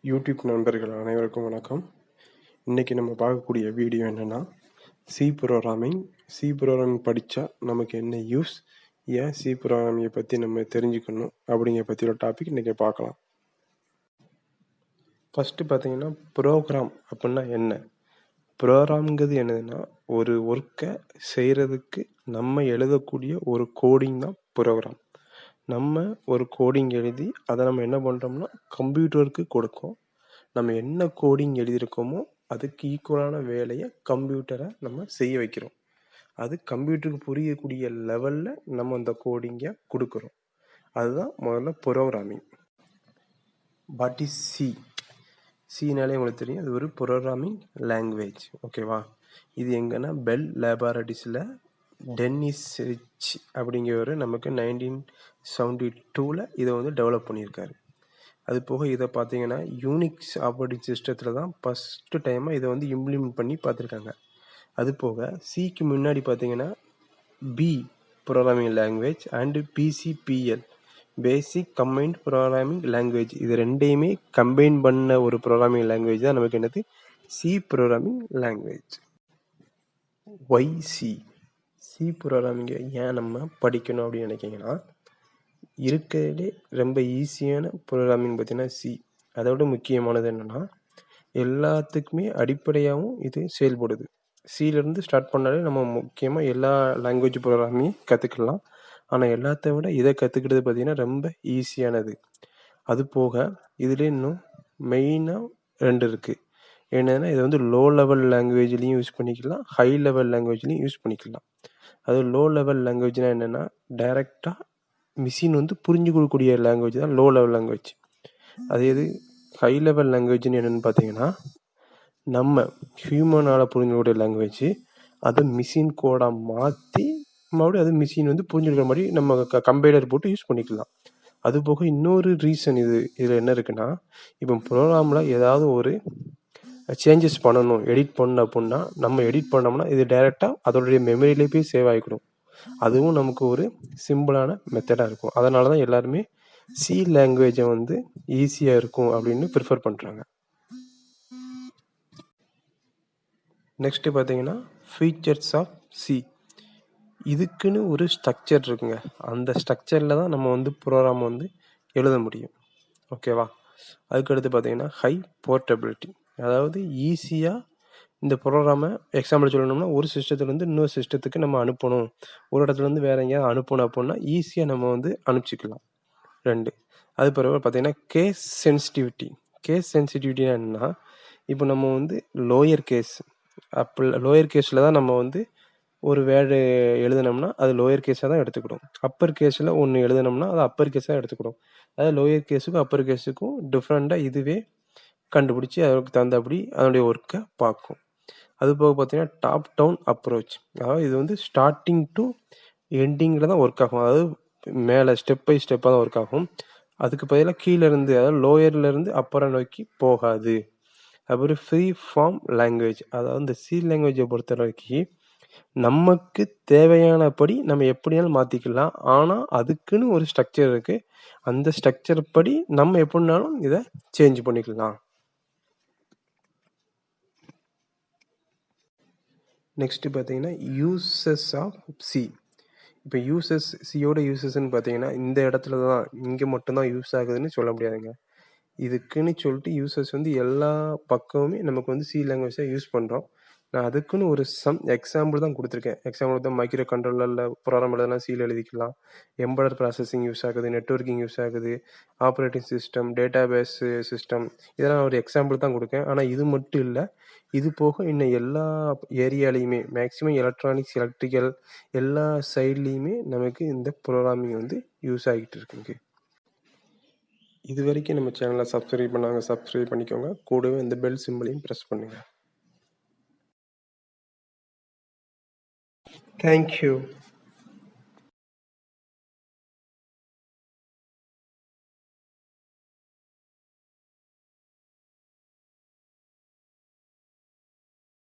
YouTube நண்பர்கள் அனைவருக்கும் வணக்கம். இன்றைக்கி நம்ம பார்க்கக்கூடிய வீடியோ என்னென்னா, சி ப்ரோக்ராமிங் படித்தா நமக்கு என்ன யூஸ், ஏன் சி ப்ரோக்ராமிங்கை பற்றி நம்ம தெரிஞ்சுக்கணும் அப்படிங்கிற பற்றி ஒரு டாபிக் இன்றைக்கி பார்க்கலாம். ஃபஸ்ட்டு பார்த்தீங்கன்னா, ப்ரோக்ராம் அப்படின்னா என்ன? ப்ரோக்ராம்ங்கிறது என்னதுன்னா, ஒரு ஒர்க்கை செய்கிறதுக்கு நம்ம எழுதக்கூடிய ஒரு கோடிங் தான் ப்ரோக்ராம். நம்ம ஒரு கோடிங் எழுதி அதை நம்ம என்ன பண்ணுறோம்னா கம்ப்யூட்டருக்கு கொடுக்கோம். நம்ம என்ன கோடிங் எழுதியிருக்கோமோ அதுக்கு ஈக்குவலான வேலையை கம்ப்யூட்டரை நம்ம செய்ய வைக்கிறோம். அது கம்ப்யூட்டருக்கு புரியக்கூடிய லெவலில் நம்ம அந்த கோடிங்கை கொடுக்குறோம். அதுதான் முதல்ல ப்ரோக்ராமிங். வாட் இஸ் சினாலே உங்களுக்கு தெரியும், அது ஒரு ப்ரோக்ராமிங் லாங்குவேஜ். ஓகேவா? இது எங்கன்னா பெல் லேபாரட்டரிஸில் டென்னிஸ் ரிச் அப்படிங்கிறவர் நமக்கு 1972 இதை வந்து டெவலப் பண்ணியிருக்காரு. அது போக இதை பார்த்தீங்கன்னா யூனிக்ஸ் ஆப்ரேட்டிங் சிஸ்டத்தில் தான் ஃபஸ்ட்டு டைமாக இதை வந்து இம்ப்ளிமெண்ட் பண்ணி பார்த்துருக்காங்க. அது போக சிக்கு முன்னாடி பார்த்தீங்கன்னா B programming language and BCPL basic combined programming language, இது ரெண்டையுமே கம்பைன் பண்ண ஒரு ப்ரோக்ராமிங் லாங்குவேஜ் தான் நமக்கு என்னது C programming language. Why C ப்ரோக்ராமிங்கை ஏன் நம்ம படிக்கணும் அப்படின்னு நினைக்கிங்கன்னா, இருக்கிறதுலே ரொம்ப ஈஸியான ப்ரோக்ராமிங் பார்த்தீங்கன்னா சி. அதோட முக்கியமானது என்னென்னா, எல்லாத்துக்குமே அடிப்படையாகவும் இது செயல்படுது. சியிலேருந்து ஸ்டார்ட் பண்ணாலே நம்ம முக்கியமாக எல்லா லாங்குவேஜ் ப்ரோக்ராமையும் கற்றுக்கலாம். ஆனால் எல்லாத்த விட இதை கற்றுக்கிட்டது பார்த்திங்கன்னா ரொம்ப ஈஸியானது. அது போக இதில் இன்னும் மெயினாக 2 இருக்குது. என்னென்னா, இதை வந்து லோ லெவல் லாங்குவேஜ்லேயும் யூஸ் பண்ணிக்கலாம், ஹை லெவல் லாங்குவேஜ்லேயும் யூஸ் பண்ணிக்கலாம். அது லோ லெவல் லாங்குவேஜ்னால் என்னென்னா, டைரெக்டாக மிஷின் வந்து புரிஞ்சு கொடுக்கக்கூடிய லாங்குவேஜ் தான் லோ லெவல் லாங்குவேஜ். அது எது ஹை லெவல் லாங்குவேஜ்னு என்னென்னு பார்த்தீங்கன்னா, நம்ம ஹியூமனால் புரிஞ்சுக்கூடிய லாங்குவேஜ் அதை மிஷின் கோடாக மாற்றி மறுபடியும் அது மிஷின் வந்து புரிஞ்சுக்கிற மாதிரி நம்ம கம்பைலர் போட்டு யூஸ் பண்ணிக்கலாம். அது போக இன்னொரு ரீசன் இதில் என்ன இருக்குன்னா, இப்போ ப்ரோக்ராமில் ஏதாவது ஒரு சேஞ்சஸ் பண்ணணும், எடிட் பண்ணணும் அப்படின்னா நம்ம எடிட் பண்ணோம்னா இது டைரெக்டாக அதோடைய மெமரியிலே போய் சேவ் ஆகிக்கணும். அதுவும் நமக்கு ஒரு சிம்பிளான மெத்தடாக இருக்கும். அதனால தான் எல்லாருமே சி லாங்குவேஜை வந்து ஈஸியாக இருக்கும் அப்படின்னு ப்ரிஃபர் பண்ணுறாங்க. நெக்ஸ்ட்டு பார்த்தீங்கன்னா ஃபீச்சர்ஸ் ஆஃப் சி. இதுக்குன்னு ஒரு ஸ்ட்ரக்சர் இருக்குங்க. அந்த ஸ்ட்ரக்சரில் தான் நம்ம வந்து ப்ரோக்ராம் வந்து எழுத முடியும். ஓகேவா? அதுக்கடுத்து பார்த்தீங்கன்னா ஹை போர்ட்டபிலிட்டி, அதாவது ஈஸியாக இந்த ப்ரோக்ராமை எக்ஸாம்பிள் சொல்லணும்னா ஒரு சிஸ்டத்துலேருந்து இன்னொரு சிஸ்டத்துக்கு நம்ம அனுப்பணும், ஒரு இடத்துலேருந்து வேறு எங்கேயாவது அனுப்பணும் அப்படின்னா ஈஸியாக நம்ம வந்து அனுப்பிச்சிக்கலாம். 2 அது பிறகு பார்த்தீங்கன்னா கேஸ் சென்சிட்டிவிட்டினா என்னன்னா, இப்போ நம்ம வந்து லோயர் கேஸில் தான் நம்ம வந்து ஒரு வேர்டு எழுதினோம்னா அது லோயர் கேஸாக தான் எடுத்துக்கிடும். அப்பர் கேஸில் ஒன்று எழுதினோம்னா அது அப்பர் கேஸாக எடுத்துக்கிடும். அதாவது லோயர் கேஸுக்கும் அப்பர் கேஸுக்கும் டிஃப்ரெண்ட்டாக இதுவே கண்டுபிடிச்சி அதுக்கு தகுந்தபடி அதனுடைய ஒர்க்கை பார்க்கும். அது போக பார்த்தீங்கன்னா டாப் டவுன் அப்ரோச், அதாவது இது வந்து ஸ்டார்டிங் டு எண்டிங்கில் தான் ஒர்க் ஆகும். அதாவது மேலே ஸ்டெப் பை ஸ்டெப்பாக தான் ஒர்க் ஆகும். அதுக்கு பதிலாக கீழேருந்து, அதாவது லோயர்லேருந்து அப்பரை நோக்கி போகாது. அப்புறம் ஃப்ரீ ஃபார்ம் லாங்குவேஜ், அதாவது இந்த சி லாங்குவேஜை பொறுத்த வரைக்கும் நமக்கு தேவையானபடி நம்ம எப்படினாலும் மாற்றிக்கலாம். ஆனால் அதுக்குன்னு ஒரு ஸ்ட்ரக்சர் இருக்குது. அந்த ஸ்ட்ரக்சர் படி நம்ம எப்படினாலும் இதை சேஞ்ச் பண்ணிக்கலாம். நெக்ஸ்ட்டு பார்த்தீங்கன்னா யூசஸ் ஆஃப் சி. இப்போ சியோட யூசஸ்ன்னு பார்த்தீங்கன்னா இந்த இடத்துல தான், இங்கே மட்டும்தான் யூஸ் ஆகுதுன்னு சொல்ல முடியாதுங்க. இதுக்குன்னு சொல்லிட்டு யூசஸ் வந்து எல்லா பக்கமுமே நமக்கு வந்து சி லாங்குவேஜ் தான் யூஸ் பண்ணுறோம். நான் அதுக்குன்னு ஒரு எக்ஸாம்பிள் தான் கொடுத்துருக்கேன். எக்ஸாம்பிள் தான் மைக்ரோ கண்ட்ரோலரில் ப்ரோக்ராம் எழுதலாம், சியில் எழுதிக்கலாம். எம்பெடட் ப்ராசஸிங் யூஸ் ஆகுது, நெட்வொர்க்கிங் யூஸ் ஆகுது, ஆப்ரேட்டிங் சிஸ்டம், டேட்டாபேஸ் சிஸ்டம், இதெல்லாம் ஒரு எக்ஸாம்பிள் தான் கொடுக்கேன். ஆனால் இது மட்டும் இல்லை, இது போக இன்னும் எல்லா ஏரியாலையுமே மேக்ஸிமம் எலக்ட்ரானிக்ஸ், எலக்ட்ரிக்கல் எல்லா சைட்லேயுமே நமக்கு இந்த ப்ரோக்ராமிங் வந்து யூஸ் ஆகிட்டு இருக்குங்க. இது வரைக்கும் நம்ம சேனலை சப்ஸ்கிரைப் பண்ணாங்க, சப்ஸ்கிரைப் பண்ணிக்கோங்க. கூடவே இந்த பெல் சிம்பிளையும் ப்ரெஸ் பண்ணுங்கள். தேங்க்யூ.